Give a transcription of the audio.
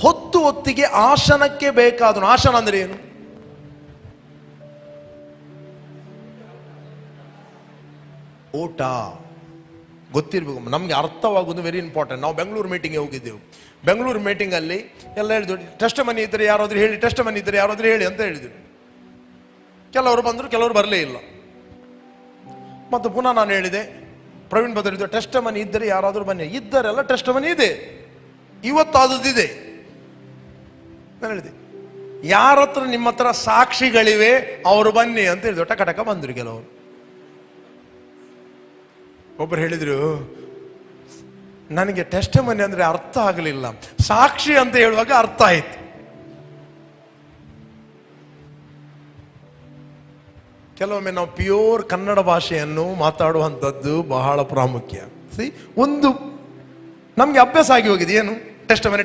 ಹೊತ್ತು ಹೊತ್ತಿಗೆ ಆಸನಕ್ಕೆ ಬೇಕಾದನು. ಆಸನ ಅಂದ್ರೆ ಏನು? ಊಟ ಗೊತ್ತಿರ್ಬೇಕು ನಮ್ಗೆ, ಅರ್ಥವಾಗೋದು ವೆರಿ ಇಂಪಾರ್ಟೆಂಟ್. ನಾವು ಬೆಂಗಳೂರು ಮೀಟಿಂಗ್ಗೆ ಹೋಗಿದ್ದೆವು. ಬೆಂಗಳೂರು ಮೀಟಿಂಗಲ್ಲಿ ಎಲ್ಲ ಹೇಳಿದ್ರು, ಟೆಸ್ಟ್ ಮನಿ ಇದ್ದರೆ ಯಾರಾದ್ರೂ ಹೇಳಿ, ಟೆಸ್ಟ್ ಮನಿ ಇದ್ದರೆ ಯಾರಾದ್ರೂ ಹೇಳಿ ಅಂತ ಹೇಳಿದ್ರು. ಕೆಲವರು ಬಂದರು, ಕೆಲವರು ಬರಲೇ ಇಲ್ಲ. ಮತ್ತು ಪುನಃ ನಾನು ಹೇಳಿದೆ, ಪ್ರವೀಣ್ ಬದಲಿದ್ದು ಟೆಸ್ಟ್ ಮನಿ ಇದ್ದರೆ ಯಾರಾದರೂ ಬನ್ನಿ. ಇದ್ದರೆಲ್ಲ ಟೆಸ್ಟ್ ಮನಿ ಇದೆ, ಇವತ್ತಾದದಿದೆ. ನಾನು ಹೇಳಿದೆ, ಯಾರ ಹತ್ರ ನಿಮ್ಮ ಹತ್ರ ಸಾಕ್ಷಿಗಳಿವೆ ಅವರು ಬನ್ನಿ ಅಂತ ಹೇಳಿದ್ರು. ಟಕ ಬಂದರು ಕೆಲವರು. ಒಬ್ಬರು ಹೇಳಿದ್ರು, ನನಗೆ ಟೆಸ್ಟ್ ಮನಿ ಅಂದ್ರೆ ಅರ್ಥ ಆಗಲಿಲ್ಲ, ಸಾಕ್ಷಿ ಅಂತ ಹೇಳುವಾಗ ಅರ್ಥ ಆಯ್ತು. ಕೆಲವೊಮ್ಮೆ ನಾವು ಪ್ಯೂರ್ ಕನ್ನಡ ಭಾಷೆಯನ್ನು ಮಾತಾಡುವಂಥದ್ದು ಬಹಳ ಪ್ರಾಮುಖ್ಯ. ಒಂದು ನಮ್ಗೆ ಅಭ್ಯಾಸ ಆಗಿ ಹೋಗಿದೆ, ಏನು ಟೆಸ್ಟ್ ಮನಿ